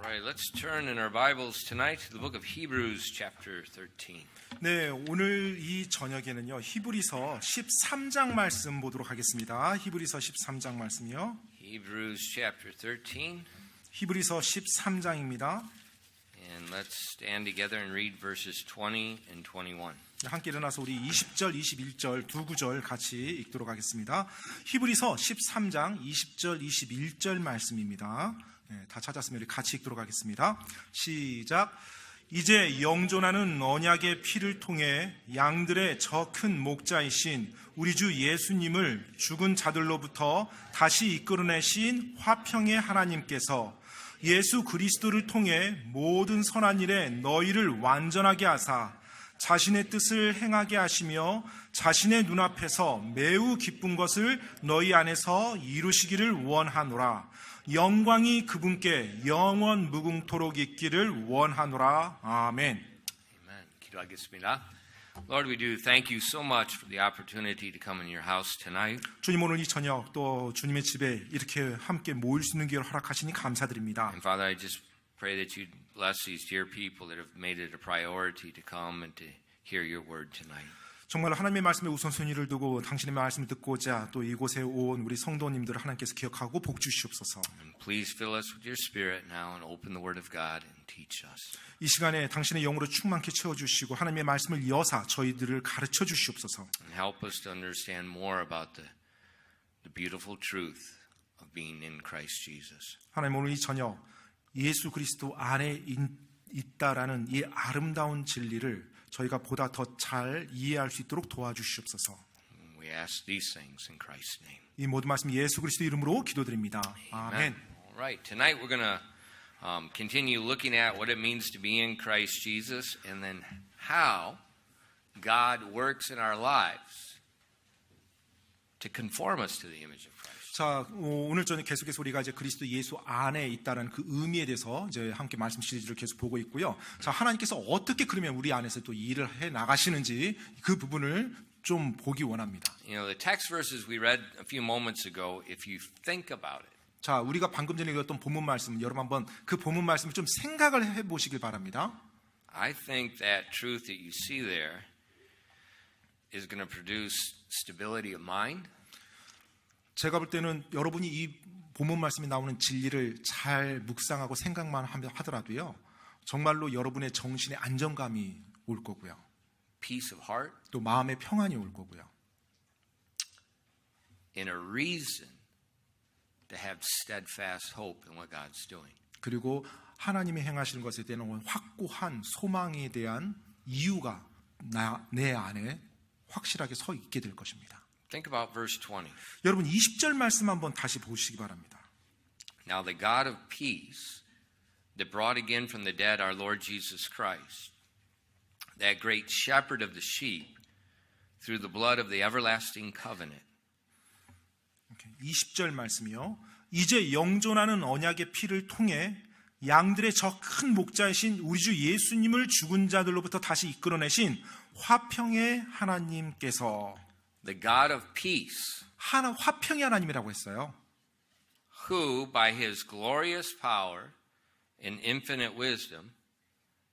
right, let's turn in our Bibles tonight to the book of Hebrews chapter 13. 네, 오늘 이 저녁에는요. 히브리서 13장 말씀 보도록 하겠습니다. 히브리서 13장 말씀이요. Hebrews chapter 13. 히브리서 13장입니다. And let's stand together and read verses 20 and 21. 함께 일어나서 우리 20절, 21절 두 구절 같이 읽도록 하겠습니다. 히브리서 13장 20절, 21절 말씀입니다. 네, 다 찾았으면 우리 같이 읽도록 하겠습니다. 시작. 이제 영존하는 언약의 피를 통해 양들의 저 큰 목자이신 우리 주 예수님을 죽은 자들로부터 다시 이끌어내신 화평의 하나님께서 예수 그리스도를 통해 모든 선한 일에 너희를 완전하게 하사 자신의 뜻을 행하게 하시며 자신의 눈앞에서 매우 기쁜 것을 너희 안에서 이루시기를 원하노라. 영광이 그분께 영원 무궁토록 있기를 원하노라. 아멘. Amen. 기도하겠습니다. Lord, we do thank you so much for the opportunity to come in your house tonight. 주님, 오늘 이 저녁 또 주님의 집에 이렇게 함께 모일 수 있는 기회를 허락하시니 감사드립니다. And Father, I just pray that you'd bless these dear people that have made it a priority to come and to hear your word tonight. 정말 하나님의 말씀에 우선순위를 두고 당신의 말씀을 듣고자 또 이곳에 온 우리 성도님들을 하나님께서 기억하고 복 주시옵소서. And please fill us with your spirit now and open the word of God and teach us. 이 시간에 당신의 영으로 충만케 채워주시고 하나님의 말씀을 여사 저희들을 가르쳐 주시옵소서. And help us to understand more about the beautiful truth of being in Christ Jesus. 하나님, 오늘 이 저녁 예수 그리스도 안에 있다라는 이 아름다운 진리를 저희가 보다 더 잘 이해할 수 있도록 도와주시옵소서. We ask these things in Christ's name. 이 모든 말씀 예수 그리스도 이름으로 기도드립니다. 아멘. All right, tonight we're going to continue looking at what it means to be in Christ Jesus and then how God works in our lives to conform us to the image of Christ. 자, 오늘 저녁 계속해서 우리가 이제 그리스도 예수 안에 있다는 그 의미에 대해서 이제 함께 말씀 시리즈를 계속 보고 있고요. 자, 하나님께서 어떻게 그러면 우리 안에서 또 일을 해 나가시는지 그 부분을 좀 보기 원합니다. You know, the text verses we read a few moments ago, if you think about it, 자, 우리가 방금 전에 읽었던 본문 말씀, 여러분 한번 그 본문 말씀을 좀 생각을 해 보시길 바랍니다. I think that truth that you see there is going to produce stability of mind. 제가 볼 때는 여러분이 이 본문 말씀에 나오는 진리를 잘 묵상하고 생각만 하더라도요, 정말로 여러분의 정신의 안정감이 올 거고요. Peace of heart. 또 마음의 평안이 올 거고요. And a reason to have steadfast hope in what God's doing. 그리고 하나님이 행하시는 것에 대한 확고한 소망에 대한 이유가 내 안에 확실하게 서 있게 될 것입니다. Think about verse 20. 여러분 20절 말씀 한번 다시 보시기 바랍니다. Now the God of peace that brought again from the dead our Lord Jesus Christ, that great shepherd of the sheep, through the blood of the everlasting covenant. 20절 말씀이요. 이제 영존하는 언약의 피를 통해 양들의 저 큰 목자이신 우리 주 예수님을 죽은 자들로부터 다시 이끌어내신 화평의 하나님께서, The God of peace, 화평의 하나님이라고 했어요. who by his glorious power and infinite wisdom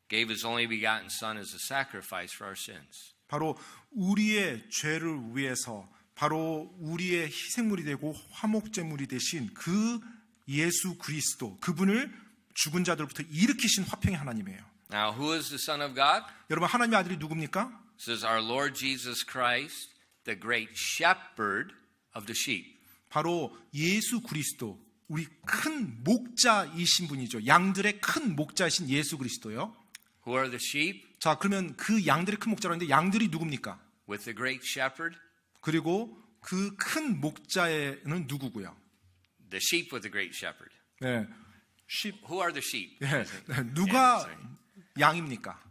gave his only begotten son as a sacrifice for our sins. 바로 우리의 죄를 위해서 바로 우리의 희생물이 되고 화목제물이 되신 그 예수 그리스도, 그분을 죽은 자들부터 일으키신 화평의 하나님이에요. Now who is the son of God? 여러분, 하나님의 아들이 누굽니까? This is our Lord Jesus Christ, the great shepherd of the sheep. 바로 예수 그리스도, 우리 큰 목자이신 분이죠. 양들의 큰 목자이신 예수 그리스도요. Who are the sheep? 자, 그러면 그 양들의 큰 목자라고 했는데 양들이 누굽니까? With the great shepherd? 그리고 그 큰 목자에는 누구고요? The sheep with the great shepherd. 네. sheep. Who are the sheep? 네. 누가 양입니까?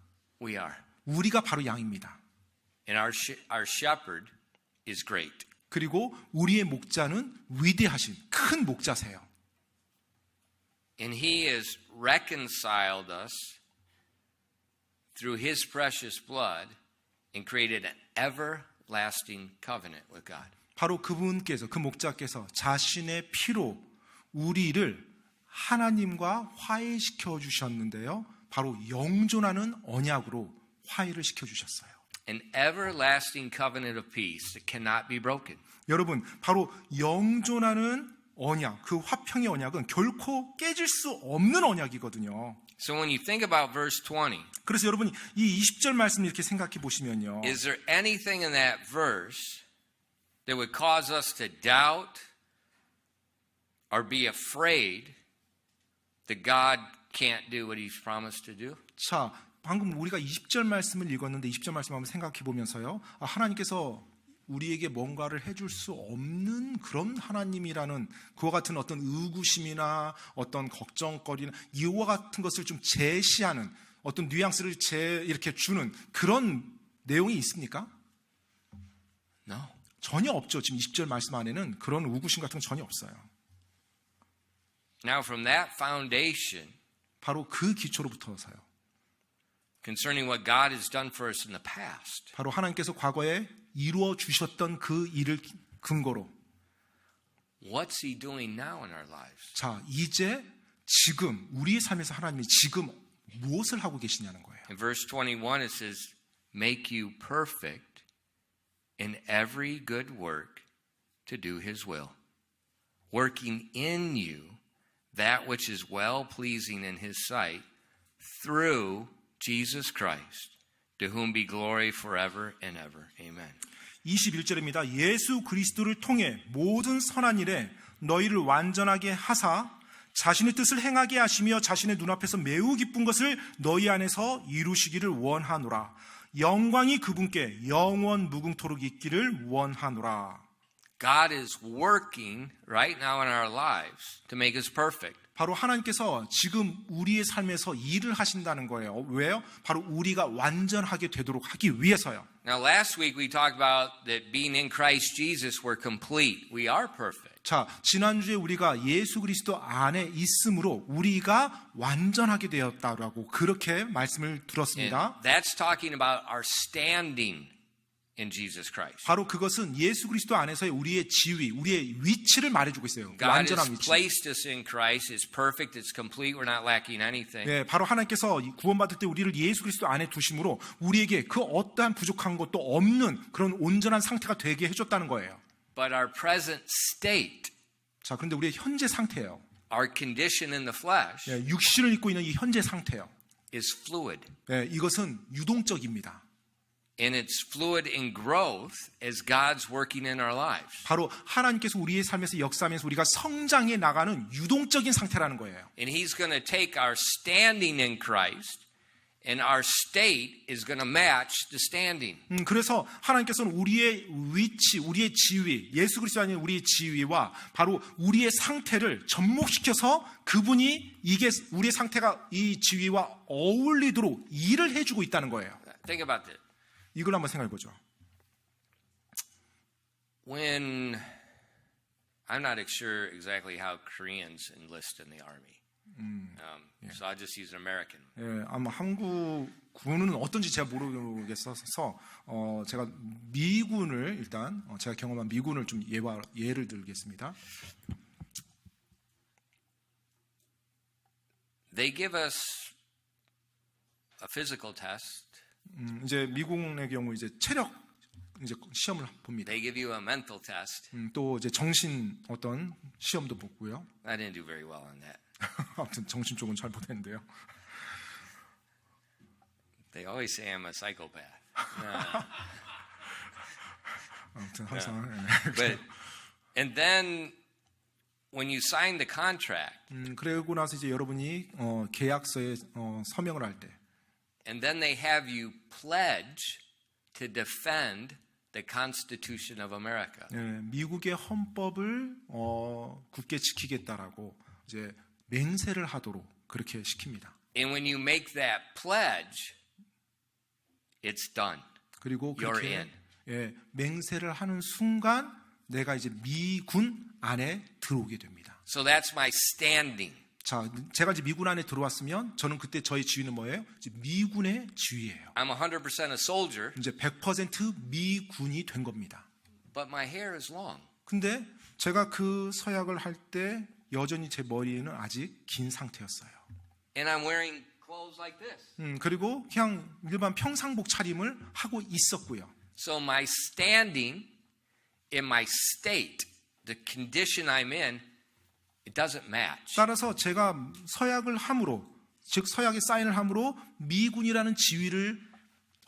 We are. 우리가 바로 양입니다. And our shepherd is great. 그리고 우리의 목자는 위대하신 큰 목자세요. And he has reconciled us through his precious blood and created an everlasting covenant with God. 바로 그분께서, 그 목자께서 자신의 피로 우리를 하나님과 화해시켜 주셨는데요. 바로 영존하는 언약으로 화해를 시켜 주셨어요. An everlasting covenant of peace that cannot be broken. 여러분, 바로 영존하는 언약, 그 화평의 언약은 결코 깨질 수 없는 언약이거든요. So when you think about verse 20, 그래서 여러분이 이 20절 말씀을 이렇게 생각해 보시면요. is there anything in that verse that would cause us to doubt or be afraid that God can't do what He's promised to do? 자, 방금 우리가 20절 말씀을 읽었는데 20절 말씀 한번 생각해 보면서요. 하나님께서 우리에게 뭔가를 해줄 수 없는 그런 하나님이라는 그와 같은 어떤 의구심이나 어떤 걱정거리나 이와 같은 것을 좀 제시하는 어떤 뉘앙스를 이렇게 주는 그런 내용이 있습니까? No. 전혀 없죠. 지금 20절 말씀 안에는 그런 의구심 같은 건 전혀 없어요. Now from that foundation, 바로 그 기초로부터서요. concerning what God has done for us in the past, 바로 하나님께서 과거에 이루어 주셨던 그 일을 근거로 what's He doing now in our lives? 자, 이제 지금 우리의 삶에서 하나님이 지금 무엇을 하고 계시냐는 거예요. In verse 21 it says, make you perfect in every good work to do His will, working in you that which is well-pleasing in His sight through Jesus Christ, to whom be glory forever and ever. Amen. 21절입니다. 예수 그리스도를 통해 모든 선한 일에 너희를 완전하게 하사 자신의 뜻을 행하게 하시며 자신의 눈앞에서 매우 기쁜 것을 너희 안에서 이루시기를 원하노라. 영광이 그분께 영원 무궁토록 있기를 원하노라. God is working right now in our lives to make us perfect. 바로 하나님께서 지금 우리의 삶에서 일을 하신다는 거예요. 왜요? 바로 우리가 완전하게 되도록 하기 위해서요. Now last week we talked about that being in Christ Jesus we're complete. We are perfect. 자, 지난주에 우리가 예수 그리스도 안에 있음으로 우리가 완전하게 되었다라고 그렇게 말씀을 And 들었습니다. that's talking about our standing in Jesus Christ. 바로 그것은 예수 그리스도 안에서의 우리의 지위, 우리의 위치를 말해주고 있어요. God 완전한 has 위치. placed us in Christ. It's perfect. It's complete. We're not lacking anything. 네, 바로 하나님께서 구원받을 때 우리를 예수 그리스도 안에 두심으로 우리에게 그 어떠한 부족한 것도 없는 그런 온전한 상태가 되게 해줬다는 거예요. But our present state, 자, 그런데 우리의 현재 상태예요. our condition in the flesh, 네, 육신을 입고 있는 이 현재 상태요. is fluid. 네, 이것은 유동적입니다. And it's fluid in growth as God's working in our lives. 바로 하나님께서 우리의 삶에서 역사하면서 우리가 성장해 나가는 유동적인 상태라는 거예요. And He's going to take our standing in Christ, and our state is going to match the standing. 그래서 하나님께서는 우리의 위치, 우리의 지위, 예수 그리스도 안에 우리의 지위와 바로 우리의 상태를 접목시켜서 그분이 이게 우리의 상태가 이 지위와 어울리도록 일을 해주고 있다는 거예요. Think about this. 이걸 한번 생각해 보죠. When I'm not sure exactly how Koreans enlist in the army, so I'll just use an American. 예, 아마 한국 군은 어떤지 제가 모르겠어서 제가 미군을 일단 제가 경험한 미군을 좀 예를 들겠습니다. They give us a physical test. 이제 미군의 경우 이제 체력 이제 시험을 봅니다. They give you a mental test. 또 이제 정신 어떤 시험도 보고요. I didn't do very well on that. 아무튼 정신 쪽은 잘 못했는데요. They always say I'm a psychopath. 아무튼 항상 But and then when you sign the contract, 그러고 나서 이제 여러분이 계약서에 서명을 할 때, and then they have you pledge to defend the Constitution of America. 미국의 헌법을 굳게 지키겠다라고 이제 맹세를 하도록 그렇게 시킵니다. And when you make that pledge, it's done. 그리고 You're 그렇게 in. 맹세를 하는 순간 내가 이제 미군 안에 들어오게 됩니다. So that's my standing. 자, 제가 이제 미군 안에 들어왔으면 저는 그때 저의 지위는 뭐예요? 이제 미군의 지위예요. I'm 100% a soldier, 이제 100% 미군이 된 겁니다. but my hair is long. 근데 제가 그 서약을 할 때 여전히 제 머리는 아직 긴 상태였어요. And I'm wearing clothes like this. 그리고 그냥 일반 평상복 차림을 하고 있었고요. So my standing in my state, the condition I'm in, it doesn't match. 따라서 제가 서약을 함으로, 즉 서약에 사인을 함으로 미군이라는 지위를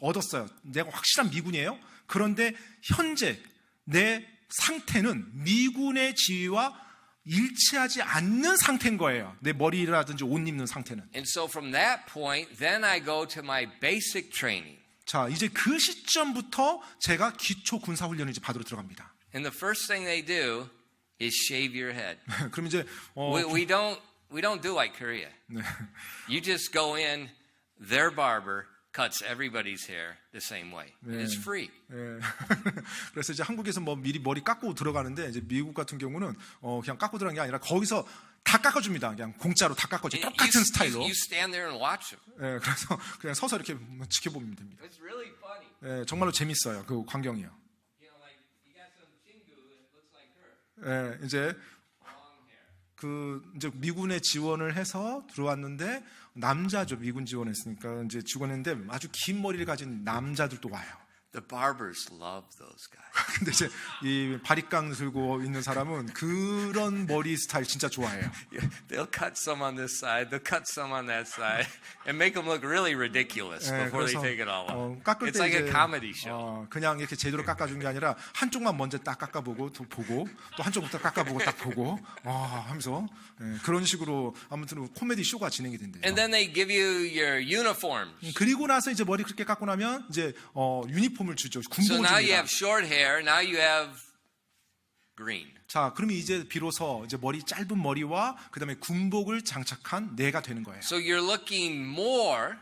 얻었어요. 내가 확실한 미군이에요. 그런데 현재 내 상태는 미군의 지위와 일치하지 않는 상태인 거예요. 내 머리라든지 옷 입는 상태는. And so from that point, then I go to my basic training. 자, 이제 그 시점부터 제가 기초 군사 훈련을 이제 받으러 들어갑니다. And the first thing they do is shave your head. 그럼 이제 We don't do like Korea. You just go in, their barber cuts everybody's hair the same way. And it's free. 예. 그래서 이제 한국에서 뭐 미리 머리 깎고 들어가는데 이제 미국 같은 경우는 그냥 깎고 들어간 게 아니라 거기서 다 깎아줍니다. 그냥 공짜로 다 깎아줘. And 똑같은 스타일로. you stand there and watch them. 예, 그래서 그냥 서서 이렇게 지켜보면 됩니다. It's really funny. 예, 정말로 재밌어요. 그 광경이요. You know, like you got some chingu that looks like her. 예, 이제 Long hair. 이제 미군에 지원을 해서 들어왔는데 남자죠. 미군 지원했으니까 이제 지원했는데 아주 긴 머리를 가진 남자들도 와요. The barbers love those guys. 근데 이제 이 바리깡 들고 있는 사람은 그런 머리 스타일 진짜 좋아해요. They'll cut some on this side, they'll cut some on that side, and make them look really ridiculous 예, before they 그래서 take it all off. 깎을 It's 때 like 이제 a comedy show. 그냥 이렇게 제대로 깎아준 게 아니라 한쪽만 먼저 딱 깎아보고 또 보고 또 한쪽부터 깎아보고 딱 보고 하면서 그런 식으로 아무튼 코미디 쇼가 진행이 된대요. And then they give you your uniforms. 그리고 나서 이제 머리 그렇게 깎고 나면 이제 유니폼을 주죠. So 군복을 now you 줍니다. have short hair, now you have green. 자, 그러면 이제 비로소 이제 머리 짧은 머리와 그다음에 군복을 장착한 내가 되는 거예요. So you're looking more,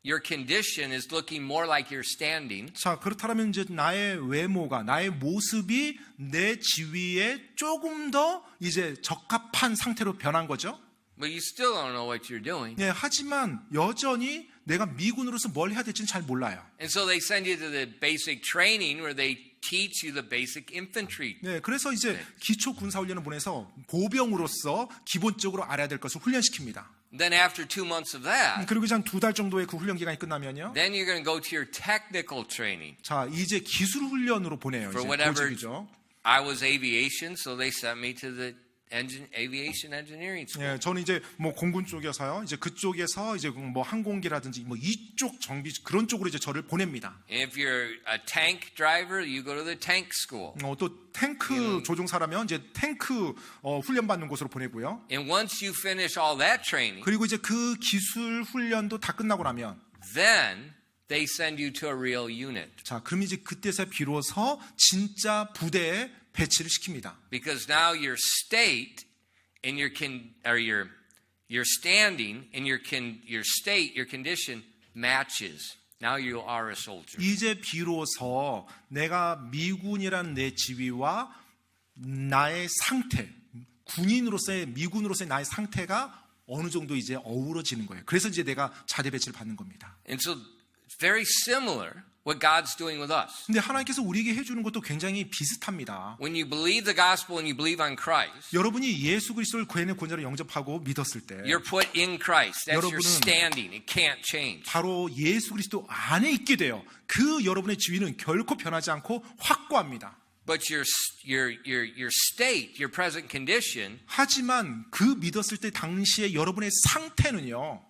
your condition is looking more like you're standing. 자, 그렇다면 이제 나의 외모가, 나의 모습이 내 지위에 조금 더 이제 적합한 상태로 변한 거죠. But you still don't know what you're doing. 네, 하지만 여전히 내가 미군으로서 뭘 해야 될지는 잘 몰라요. And so they send you to the basic training where they teach you the basic infantry. 네, 그래서 이제 기초 군사 훈련을 보내서 보병으로서 기본적으로 알아야 될 것을 훈련시킵니다. Then after 2 months of that, 그리고 이제 한 2달 정도의 그 훈련 기간이 끝나면요. then you're going to go to your technical training. 자, 이제 기술 훈련으로 보내요. For 이제 whatever, 보직이죠. I was aviation, so they sent me to the aviation engineering school. 예, 저는 이제 뭐 공군 쪽이어서요. 이제 그쪽에서 이제 뭐 항공기라든지 뭐 이쪽 정비 그런 쪽으로 이제 저를 보냅니다. If you're a tank driver, you go to the tank school. 또 탱크 조종사라면 이제 탱크 훈련 받는 곳으로 보내고요. And once you finish all that training, 그리고 이제 그 기술 훈련도 다 끝나고 나면 then they send you to a real unit. 자, 그럼 이제 그때서 비로소 진짜 부대에 배치를 시킵니다. Because now your state and your standing and your state, your condition matches. Now you are a soldier. 이제 비로소 내가 미군이란 내 지위와 나의 상태, 군인으로서의 미군으로서의 나의 상태가 어느 정도 이제 어우러지는 거예요. 그래서 이제 내가 자대 배치를 받는 겁니다. And so very similar what God's doing with us. 근데 하나님께서 우리에게 해주는 것도 굉장히 비슷합니다. When you believe the gospel and you believe on Christ, 여러분이 예수 그리스도를 구원의 권자로 영접하고 믿었을 때 you're put in Christ. That's your 여러분은 standing. It can't change. 바로 예수 그리스도 안에 있게 돼요. 그 여러분의 지위는 결코 변하지 않고 확고합니다. But your state, your present condition, 하지만 그 믿었을 때 당시에 여러분의 상태는요.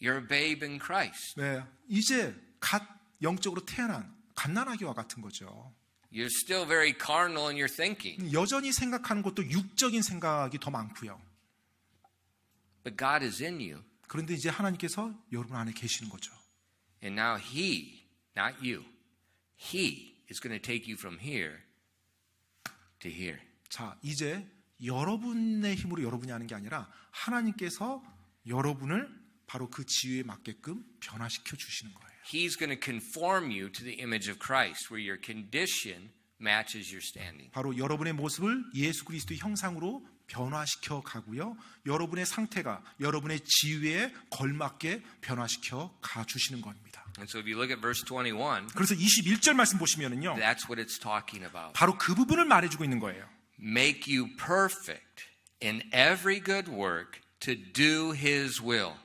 you're a babe in Christ. 네, 이제 갓 영적으로 태어난 갓난아기와 같은 거죠. You're still very carnal in your thinking. 여전히 생각하는 것도 육적인 생각이 더 많고요. But God is in you. 그런데 이제 하나님께서 여러분 안에 계시는 거죠. And now He, not you, He is going to take you from here to here. 자, 이제 여러분의 힘으로 여러분이 하는 게 아니라 하나님께서 여러분을 바로 그 지위에 맞게끔 변화시켜 주시는 거예요. He's going to conform you to the image of Christ, where your condition matches your standing. 바로 여러분의 모습을 예수 그리스도의 형상으로 변화시켜 가고요. 여러분의 상태가 여러분의 지위에 걸맞게 변화시켜 가 주시는 겁니다. And so if you look at verse 21, 그래서 21절 말씀 보시면은요. that's what it's talking about. 바로 그 부분을 말해주고 있는 거예요. make you perfect in every good work to do his will,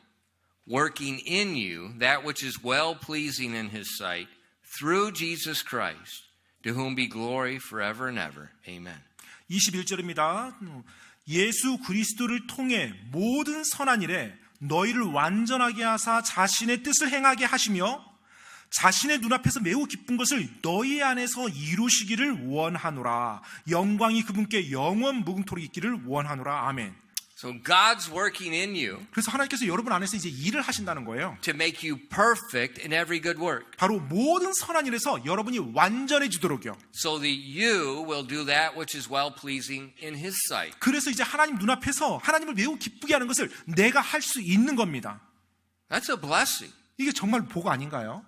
working in you that which is well-pleasing in his sight, through Jesus Christ, to whom be glory forever and ever. Amen. 21절입니다. 예수 그리스도를 통해 모든 선한 일에 너희를 완전하게 하사 자신의 뜻을 행하게 하시며 자신의 눈앞에서 매우 기쁜 것을 너희 안에서 이루시기를 원하노라. 영광이 그분께 영원 무궁토록 있기를 원하노라. 아멘. So God's working in you 그래서 하나님께서 여러분 안에서 이제 일을 하신다는 거예요. to make you perfect in every good work, 바로 모든 선한 일에서 여러분이 완전해지도록요. so that you will do that which is well-pleasing in his sight. 그래서 이제 하나님 눈앞에서 하나님을 매우 기쁘게 하는 것을 내가 할 수 있는 겁니다. That's a blessing. 이게 정말 복 아닌가요?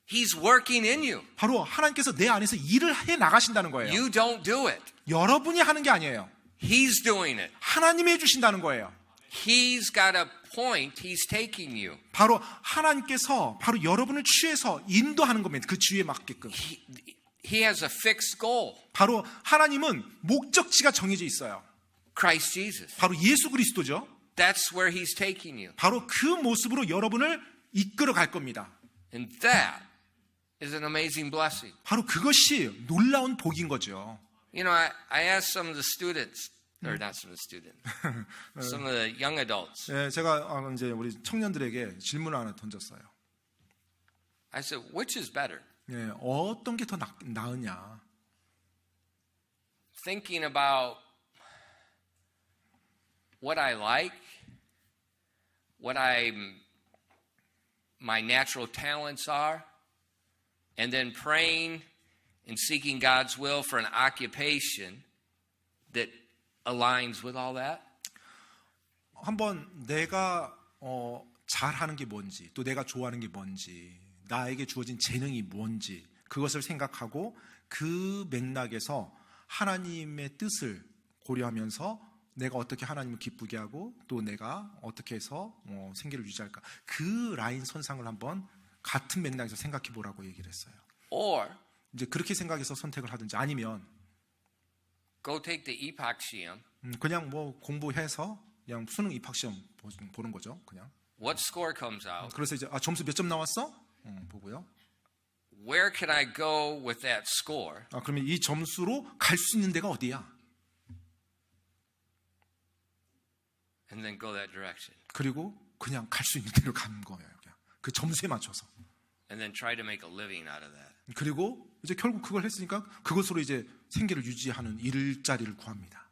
He's working in you. 바로 하나님께서 내 안에서 일을 해 나가신다는 거예요. You don't do it. 여러분이 하는 게 아니에요. He's doing it. 하나님이 해주신다는 거예요. He's got a point he's taking you. 바로 하나님께서 바로 여러분을 취해서 인도하는 겁니다. 그 주에 맞게끔. He has a fixed goal. 바로 하나님은 목적지가 정해져 있어요. Christ Jesus. 바로 예수 그리스도죠. That's where he's taking you. 바로 그 모습으로 여러분을 이끌어 갈 겁니다. And that is an amazing blessing. 바로 그것이 놀라운 복인 거죠. You know, I asked some of the students, or not some of the students, some of the young adults. 예, 제가 이제 우리 청년들에게 질문을 하나 던졌어요. I said, which is better? 예, 어떤 게 더 나으냐? Thinking about what I like, what my natural talents are, and then praying and seeking God's will for an occupation that aligns with all that? 한번 내가 잘하는 게 뭔지, 또 내가 좋아하는 게 뭔지, 나에게 주어진 재능이 뭔지 그것을 생각하고 그 맥락에서 하나님의 뜻을 고려하면서 내가 어떻게 하나님을 기쁘게 하고 또 내가 어떻게 해서 생계를 유지할까, 그 라인 선상을 한번 같은 맥락에서 생각해 보라고 얘기를 했어요. Or 이제 그렇게 생각해서 선택을 하든지, 아니면 go take the EPOC 시험. 그냥 뭐 공부해서 그냥 수능 입학 시험 보는 거죠. 그냥. What score comes out? 그래서 이제 점수 몇 점 나왔어? 보고요. Where can I go with that score? 그러면 이 점수로 갈 수 있는 데가 어디야? And then go that direction. 그리고 그냥 갈 수 있는 데로 가는 거예요. 그냥. 그 점수에 맞춰서. And then try to make a living out of that. 그리고 이제 결국 그걸 했으니까 그것으로 이제 생계를 유지하는 일자리를 구합니다.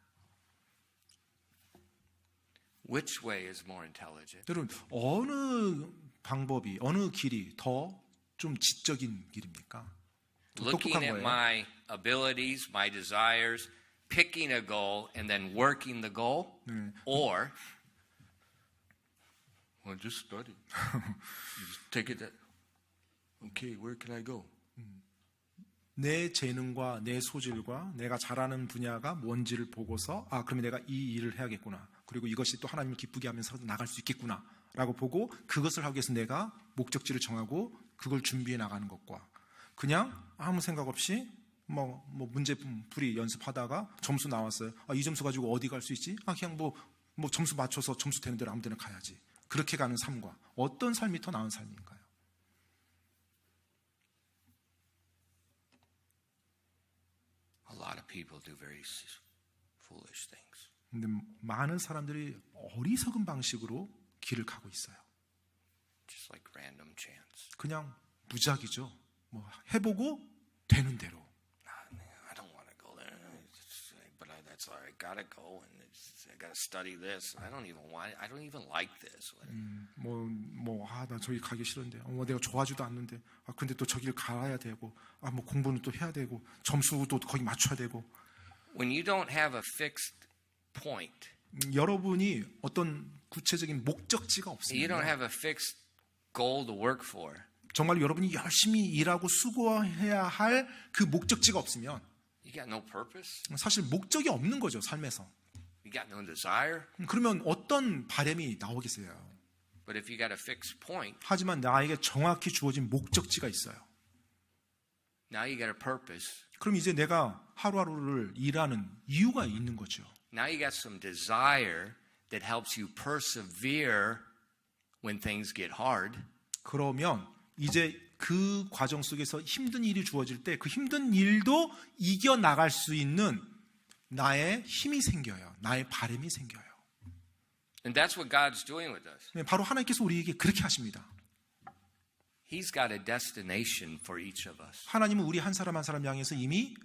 Which way is more intelligent? 여러분, 어느 방법이, 어느 길이 더 좀 지적인 길입니까? 더 Looking 똑똑한 at 거예요. my abilities, my desires, picking a goal, and then working the goal? Or, well, just study. Just take it that, okay, where can I go? 내 재능과 내 소질과 내가 잘하는 분야가 뭔지를 보고서 그러면 내가 이 일을 해야겠구나. 그리고 이것이 또 하나님을 기쁘게 하면서 나갈 수 있겠구나 라고 보고 그것을 하기 위해서 내가 목적지를 정하고 그걸 준비해 나가는 것과, 그냥 아무 생각 없이 뭐 문제풀이 연습하다가 점수 나왔어요. 이 점수 가지고 어디 갈 수 있지? 그냥 뭐 점수 맞춰서 점수 되는 대로 아무 데나 가야지. 그렇게 가는 삶과 어떤 삶이 더 나은 삶인가요? A lot of people do very foolish things. 근데 많은 사람들이 어리석은 방식으로 길을 가고 있어요. Just like random chance. 그냥 무작위죠. 뭐 해보고 되는 대로. I don't want to go there, but that's all right. Gotta go, and I gotta study this. I don't even want. I don't even like this. 나 저기 가기 싫은데, 내가 좋아하지도 않는데, 근데 또 저기를 가야 되고, 뭐 공부는 또 해야 되고, 점수도 거기 맞춰야 되고. When you don't have a fixed point, 여러분이 어떤 구체적인 목적지가 you 없습니다. don't have a fixed goal to work for. 정말 여러분이 열심히 일하고 수고해야 할 그 목적지가 없으면 You got no purpose. 사실 목적이 없는 거죠, 삶에서. You got no desire. 그러면 어떤 바람이 나오겠어요? But if you got a fixed point, 하지만 나에게 정확히 주어진 목적지가 있어요. Now you got a purpose. 그럼 이제 내가 하루하루를 일하는 이유가 있는 거죠. Now you got some desire that helps you persevere when things get hard. 그러면 이제 그 과정 속에서 힘든 일이 주어질 때 그 힘든 일도 이겨나갈 수 있는 나의 힘이 생겨요. 나의 바람이 생겨요. And that's what God's doing with us. 바로 하나님께서 우리에게 그렇게 하십니다. He's got a destination for each of us. 하나님은 우리 한 사람 한 사람 향해서 이미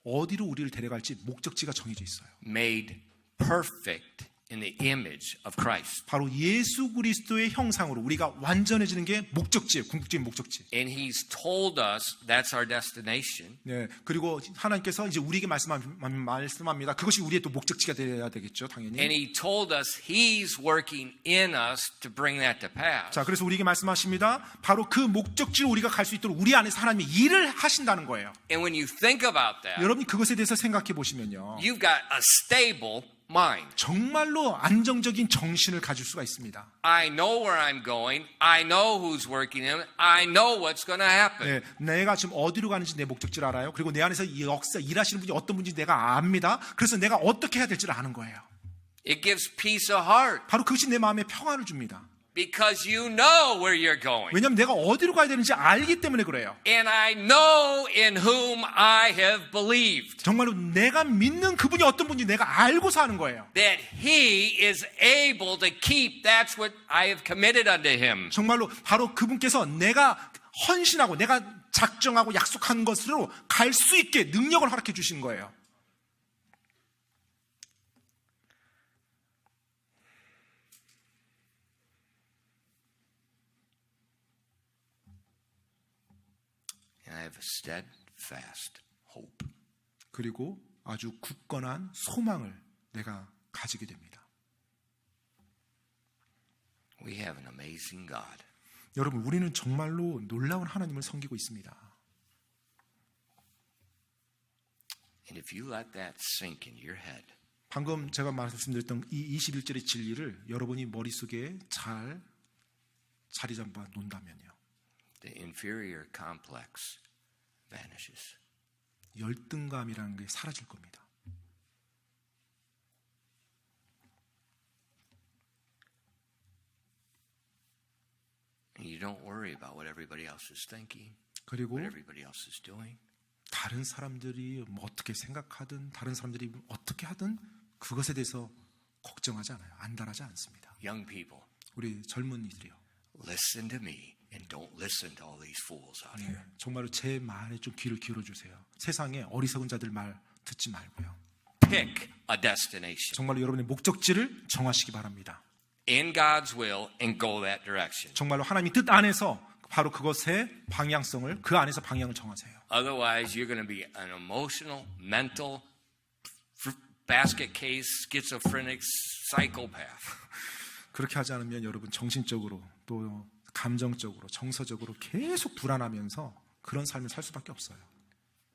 어디로 우리를 데려갈지 목적지가 정해져 있어요. Made perfect in the image of Christ. 바로 예수 그리스도의 형상으로 우리가 완전해지는 게 목적지예요. 궁극적인 목적지. And He's told us that's our destination. 네, 그리고 하나님께서 이제 우리에게 말씀합니다. 그것이 우리의 또 목적지가 되어야 되겠죠, 당연히. And He told us He's working in us to bring that to pass. 자, 그래서 우리에게 말씀하십니다. 바로 그 목적지로 우리가 갈 수 있도록 우리 안에서 하나님이 일을 하신다는 거예요. And when you think about that, 여러분이 그것에 대해서 생각해 보시면요, you've got a stable mind. 정말로 안정적인 정신을 가질 수가 있습니다. I know where I'm going. I know who's working in it. I know what's going to happen. 네, 내가 지금 어디로 가는지 내 목적지를 알아요. 그리고 내 안에서 이 역사 일하시는 분이 어떤 분인지 내가 압니다. 그래서 내가 어떻게 해야 될지를 아는 거예요. It gives peace of heart 바로 그것이 내 마음에 평안을 줍니다. because you know where you're going. 왜냐하면 내가 어디로 가야 되는지 알기 때문에 그래요. And I know in whom I have believed. 정말로 내가 믿는 그분이 어떤 분인지 내가 알고서 하는 거예요. That He is able to keep. That's what I have committed unto Him. 정말로 바로 그분께서 내가 헌신하고 내가 작정하고 약속한 것으로 갈 수 있게 능력을 허락해 주시는 거예요. And I have a steadfast hope. 그리고 아주 굳건한 소망을 내가 가지게 됩니다. We have an amazing God. 여러분, 우리는 정말로 놀라운 하나님을 섬기고 있습니다. And if you let that sink in your head, 방금 제가 말씀드렸던 이 21절의 진리를 여러분이 머릿속에 잘 자리 잡아 놓는다면요, the inferior complex vanishes. 열등감이라는 게 사라질 겁니다. And you don't worry about what everybody else is thinking, 그리고 what everybody else is doing. 다른 사람들이 뭐 어떻게 생각하든 다른 사람들이 어떻게 하든 그것에 대해서 걱정하지 않아요. 안달하지 않습니다. Young people, 우리 젊은이들이요, listen to me and don't listen to all these fools out here. 정말로 제 말에 좀 귀를 기울여 주세요. 세상에 어리석은 자들 말 듣지 말고요. Pick a destination 정말로 여러분의 목적지를 정하시기 바랍니다. in God's will and go that direction. 정말로 하나님의 뜻 안에서 바로 그것의 방향성을 그 안에서 방향을 정하세요. Otherwise, you're going to be an emotional, mental, basket case, schizophrenic psychopath. 그렇게 하지 않으면 여러분 정신적으로 또 감정적으로 정서적으로 계속 불안하면서 그런 삶을 살 수밖에 없어요.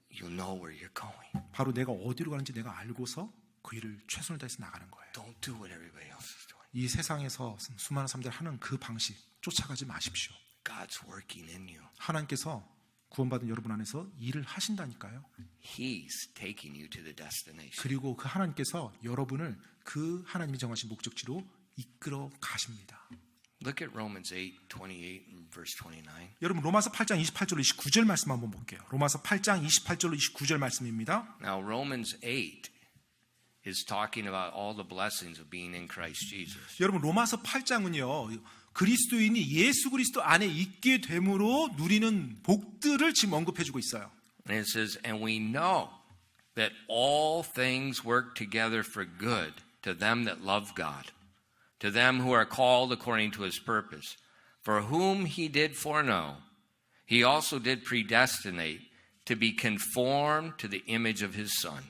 You know where you're going. 바로 내가 어디로 가는지 내가 알고서 그 일을 최선을 다해서 나가는 거예요. Don't do what everybody else is doing. 이 세상에서 수많은 사람들이 하는 그 방식 쫓아가지 마십시오. God's working in you. 하나님께서 구원받은 여러분 안에서 일을 하신다니까요. He's taking you to the destination. 그리고 그 하나님께서 여러분을 그 하나님이 정하신 목적지로 이끌어 가십니다. Look at Romans 8:28 and verse 29. 여러분 로마서 8장 28절로 29절 말씀 한번 볼게요. 로마서 8장 28절로 29절 말씀입니다. Now Romans 8 is talking about all the blessings of being in Christ Jesus. 여러분 로마서 8장은요, 그리스도인이 예수 그리스도 안에 있게 됨으로 누리는 복들을 지금 언급해주고 있어요. And it says, and we know that all things work together for good to them that love God, to them who are called according to his purpose. For whom he did foreknow, he also did predestinate to be conformed to the image of his Son,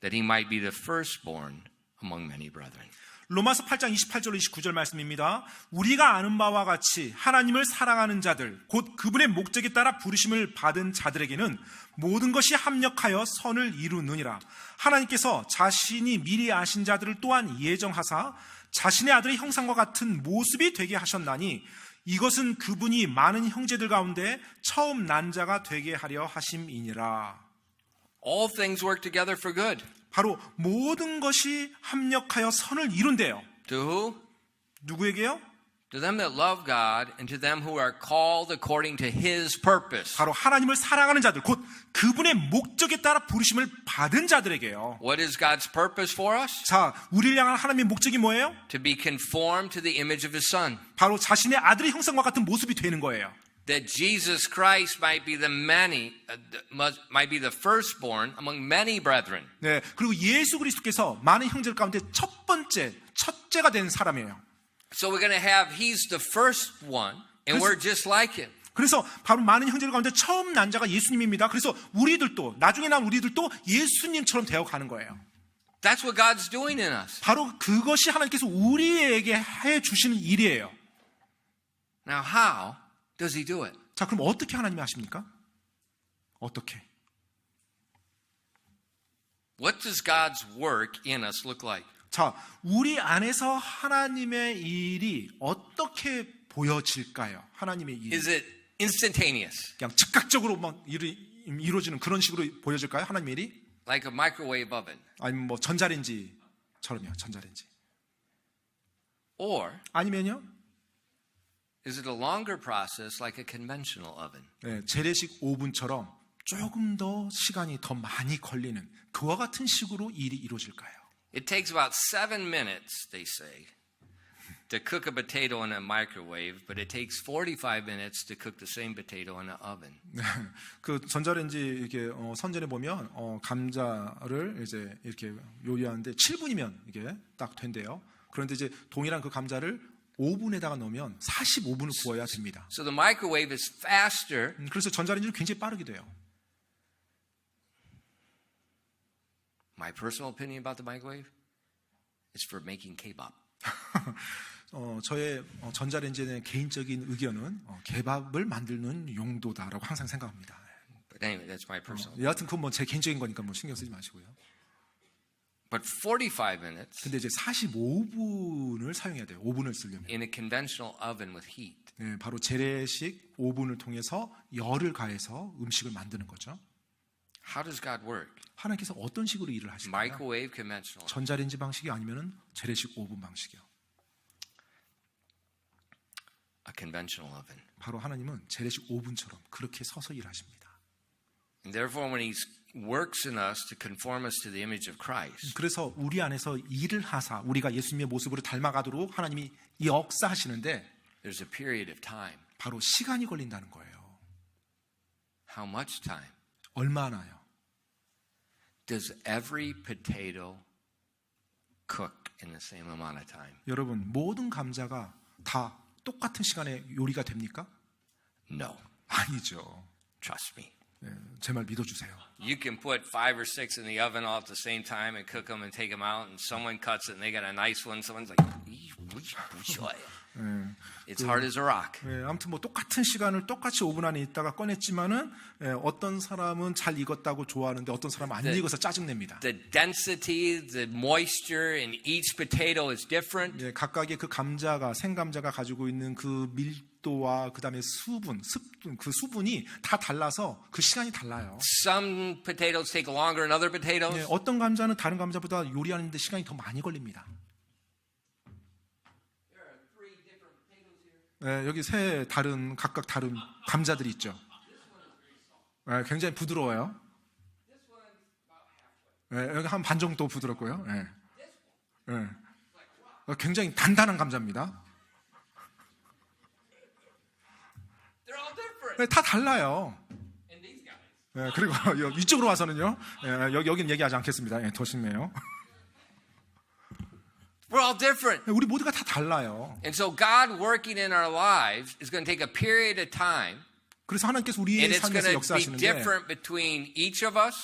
that he might be the firstborn among many brethren. 로마서 8장 28절로 29절 말씀입니다. 우리가 아는 바와 같이 하나님을 사랑하는 자들, 곧 그분의 목적에 따라 부르심을 받은 자들에게는 모든 것이 합력하여 선을 이루느니라. 하나님께서 자신이 미리 아신 자들을 또한 예정하사 자신의 아들의 형상과 같은 모습이 되게 하셨나니 이것은 그분이 많은 형제들 가운데 처음 난 자가 되게 하려 하심이니라. All things work together for good. 바로 모든 것이 합력하여 선을 이룬대요. To who? 누구에게요? To them that love God and to them who are called according to His purpose. 바로 하나님을 사랑하는 자들, 곧 그분의 목적에 따라 부르심을 받은 자들에게요. What is God's purpose for us? 자, 우리를 향한 하나님의 목적이 뭐예요? To be conformed to the image of His Son. 바로 자신의 아들의 형상과 같은 모습이 되는 거예요. That Jesus Christ might be might be the firstborn among many brethren. 네, 그리고 예수 그리스도께서 많은 형제들 가운데 첫째가 된 사람이에요. So we're going to have He's the first one, and we're just like Him. 그래서 바로 많은 형제들 가운데 처음 난 자가 예수님입니다. 그래서 우리들도 나중에 난 우리들도 예수님처럼 되어가는 거예요. That's what God's doing in us. 바로 그것이 하나님께서 우리에게 해 주시는 일이에요. Now, how does He do it? 자, 그럼 어떻게 하나님이 하십니까? 어떻게? What does God's work in us look like? 자, 우리 안에서 하나님의 일이 어떻게 보여질까요? 하나님의 일이 Is it instantaneous, 그냥 즉각적으로 막 이루어지는 그런 식으로 보여질까요? 하나님의 일이? like a microwave oven? 아니면 뭐 전자레인지처럼요, 전자레인지. Or 아니면요, is it a longer process like a conventional oven? 네, 재래식 오븐처럼 조금 더 시간이 더 많이 걸리는 그와 같은 식으로 일이 이루어질까요? It takes about 7 minutes, they say, to cook a potato in a microwave, but it takes 45 minutes to cook the same potato in an oven. 네, 그 전자레인지 이렇게 선전에 보면 감자를 이제 이렇게 요리하는데 7분이면 이게 딱 된대요. 그런데 이제 동일한 그 감자를 오븐에다가 넣으면 45분을 구워야 됩니다. So the microwave is faster. 그래서 전자레인지는 굉장히 빠르게 돼요. My personal opinion about the microwave is for making kebab. 저의 전자레인지에 대한 개인적인 의견은 개밥을 만드는 용도다라고 항상 생각합니다. But anyway, that's my personal. 여하튼 그건 뭐 제 개인적인 거니까 뭐 신경 쓰지 마시고요. But 45 minutes 근데 이제 45분을 사용해야 돼요. 오븐을 쓰려면. in a conventional oven with heat. 네, 바로 재래식 오븐을 통해서 열을 가해서 음식을 만드는 거죠. How does God work? 하나님께서 어떤 식으로 일을 하실까요? Microwave, conventional. 전자레인지 방식이 아니면은 재래식 오븐 방식이요. A conventional oven. 바로 하나님은 재래식 오븐처럼 그렇게 서서 일하십니다. And therefore, when He works in us to conform us to the image of Christ, 그래서 우리 안에서 일을 하사 우리가 예수님의 모습으로 닮아가도록 하나님이 역사하시는데 there's a period of time. 바로 시간이 걸린다는 거예요. How much time? 얼마나요? Does every potato cook in the same amount of time? 여러분, 모든 감자가 다 똑같은 시간에 요리가 됩니까? No. 아니죠. Trust me. 제 말 믿어주세요. You can put 5 or 6 in the oven all at the same time and cook them and take them out, and someone cuts it and they got a nice one. Someone's like, it's hard as a rock. 아무튼 뭐 똑같은 시간을 똑같이 오븐 안에 있다가 꺼냈지만은 어떤 사람은 잘 익었다고 좋아하는데 어떤 사람은 안 익어서 짜증냅니다. The density, the moisture in each potato is different. 각각의 그 감자가 생감자가 가지고 있는 그 밀도와 그다음에 수분, 그 수분이 다 달라서 그 시간이 달라요. Some potatoes take longer than other potatoes. 어떤 감자는 다른 감자보다 요리하는데 시간이 더 많이 걸립니다. 여기 각각 다른 감자들이 있죠. 굉장히 부드러워요. 여기 한 반 정도 부드럽고요. 굉장히 단단한 감자입니다. 다 달라요. 그리고 이쪽으로 와서는요. 여기는 얘기하지 않겠습니다. 더 심해요. We're all different. 우리 모두가 다 달라요. And so God working in our lives is going to take a period of time. 그래서 하나님께서 And 우리의 it's going 삶에서 to be 역사하시는데 different between each of us.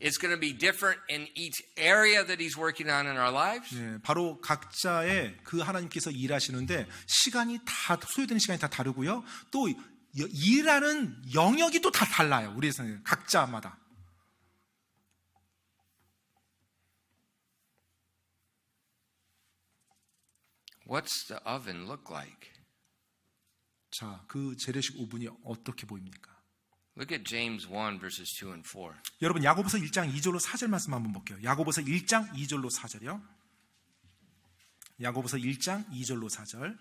It's going to be different in each area that He's working on in our lives. 바로 각자의 그 하나님께서 일하시는데 시간이 다 소요되는 시간이 다 다르고요. 또 일하는 영역이 또 다 달라요. 우리 각자마다. What's the oven look like? 자, 그 재래식 오븐이 어떻게 보입니까? Look at James 1, verses 2 and 4. 여러분 야고보서 1장 2절로 4절 말씀 한번 볼게요. 야고보서 1장 2절로 4절이요. 야고보서 1장 2절로 4절.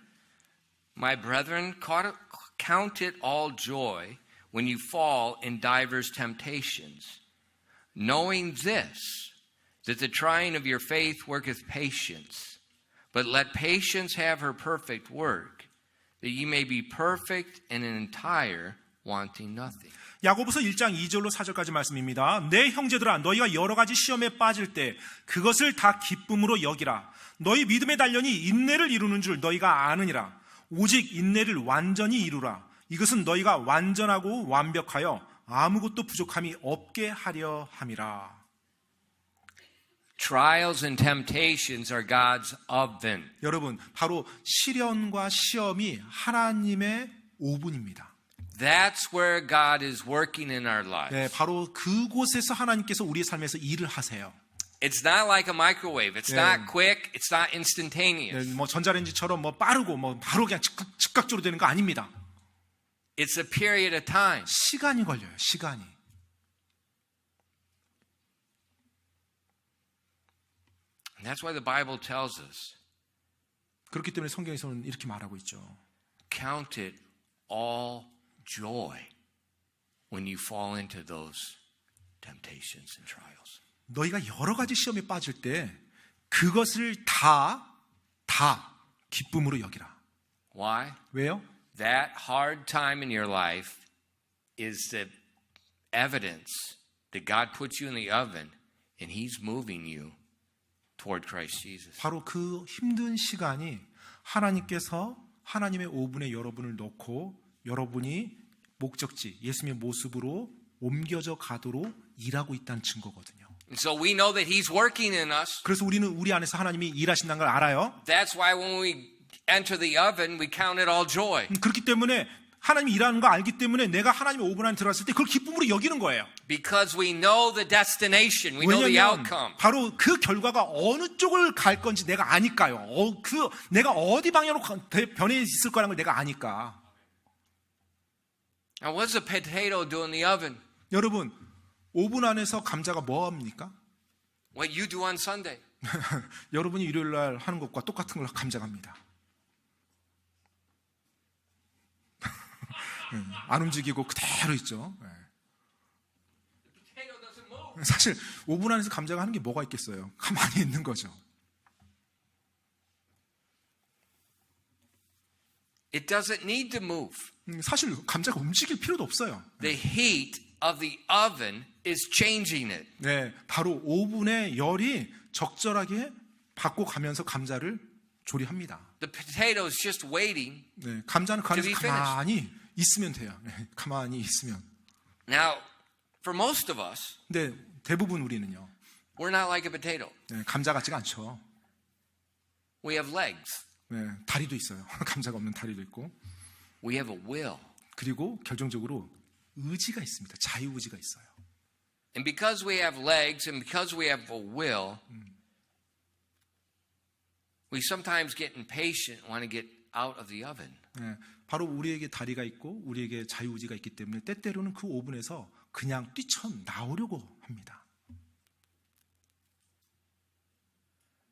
My brethren, count it all joy when you fall in divers temptations, knowing this, that the trying of your faith worketh patience. But let patience have her perfect work, that ye may be perfect and entire, wanting nothing. 야고보서 1장 2절로 4절까지 말씀입니다. 내 형제들아 너희가 여러 가지 시험에 빠질 때 그것을 다 기쁨으로 여기라. 너희 믿음의 단련이 인내를 이루는 줄 너희가 아느니라. 오직 인내를 완전히 이루라. 이것은 너희가 완전하고 완벽하여 아무것도 부족함이 없게 하려 함이라. Trials and temptations are God's oven. 여러분 바로 시련과 시험이 하나님의 오븐입니다. That's where God is working in our lives. 네, 바로 그곳에서 하나님께서 우리의 삶에서 일을 하세요. It's not like a microwave. It's Yeah. not quick. It's not instantaneous. 네, 뭐 전자레인지처럼 뭐 빠르고 뭐 바로 그냥 즉각적으로 되는 거 아닙니다. It's a period of time. 시간이 걸려요. 시간이. And that's why the Bible tells us, 그렇기 때문에 성경에서는 이렇게 말하고 있죠. count it all joy when you fall into those temptations and trials. 너희가 여러 가지 시험에 빠질 때 그것을 다 기쁨으로 여기라. Why? 왜요? That hard time in your life is the evidence that God puts you in the oven and He's moving you toward Christ Jesus. 바로 그 힘든 시간이 하나님께서 하나님의 오븐에 여러분을 넣고 여러분이 목적지 예수님의 모습으로 옮겨져 가도록 일하고 있다는 증거거든요. And so we know that He's working in us. 그래서 우리는 우리 안에서 하나님이 일하신다는 걸 알아요. That's why when we enter the oven, we count it all joy. 그렇기 때문에 하나님이 일하는 거 알기 때문에 내가 하나님의 오븐 안에 들어갔을 때 그걸 기쁨으로 여기는 거예요. Because we know the destination. We know the 왜냐하면 outcome. 바로 그 결과가 어느 쪽을 갈 건지 내가 아니까요. 내가 어디 방향으로 변해 있을 거라는 걸 내가 아니까. Now, what's a potato do in the oven? 여러분 오븐 안에서 감자가 뭐 합니까? What you do on Sunday. 여러분이 일요일 날 하는 것과 똑같은 걸 감자가 합니다. 안 움직이고 그대로 있죠. Potato doesn't move. 사실 오븐 안에서 감자가 하는 게 뭐가 있겠어요? 가만히 있는 거죠. It doesn't need to move. 사실 감자가 움직일 필요도 없어요. The heat of the oven is changing it. 네, 바로 오븐의 열이 적절하게 바꿔가면서 감자를 조리합니다. The potato is just waiting. 네, 감자는 그 안에서 To be finished. 가만히 있으면 돼요. 네, 가만히 있으면. Now, for most of us, 근데 대부분 우리는요, we're not like a potato. 네, 감자 같지가 않죠. We have legs. 네, 다리도 있어요. 감자가 없는 다리도 있고. We have a will. 그리고 결정적으로 의지가 있습니다. 자유의지가 있어요. And because we have legs and because we have a will, we sometimes get impatient and want to get out of the oven. 네, 바로 우리에게 다리가 있고 우리에게 자유의지가 있기 때문에 때때로는 그 오븐에서 그냥 뛰쳐나오려고 합니다.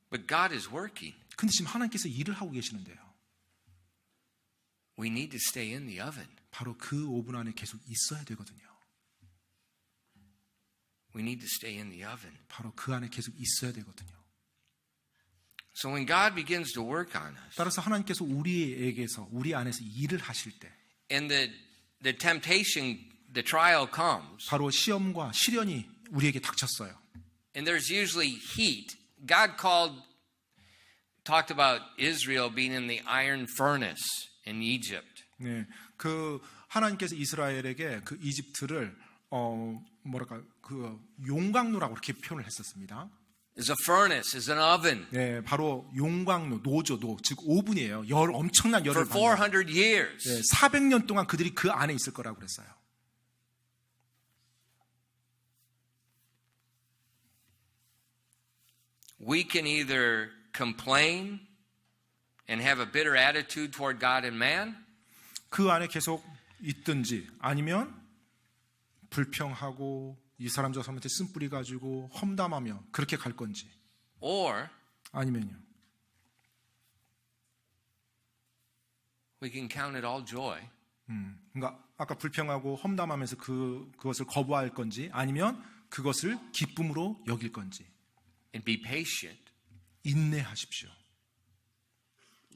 But God is working. 근데 지금 하나님께서 일을 하고 계시는데요. We need to stay in the oven. 바로 그 오븐 안에 계속 있어야 되거든요. We need to stay in the oven. 바로 그 안에 계속 있어야 되거든요. So when God begins to work on us, 따라서 하나님께서 우리에게서 우리 안에서 일을 하실 때 and the temptation, the trial comes, 바로 시험과 시련이 우리에게 닥쳤어요. and there's usually heat. God talked about Israel being in the iron furnace in Egypt. 네, 그 하나님께서 이스라엘에게 그 이집트를 그 용광로라고 이렇게 표현을 했었습니다. It's a furnace, it's an oven. 네, 바로 용광로, 노조, 즉 오븐이에요. 엄청난 열을 For 받는. 400 years. 네, 400년 동안 그들이 그 안에 있을 거라고 그랬어요. We can either complain and have a bitter attitude toward God and man, 그 안에 계속 있든지 아니면 불평하고 이 사람 저 사람한테 쓴뿌리 가지고 험담하며 그렇게 갈 건지 Or 아니면요. we can count it all joy 그러니까 아까 불평하고 험담하면서 그것을 거부할 건지 아니면 그것을 기쁨으로 여길 건지 and be patient. 인내하십시오.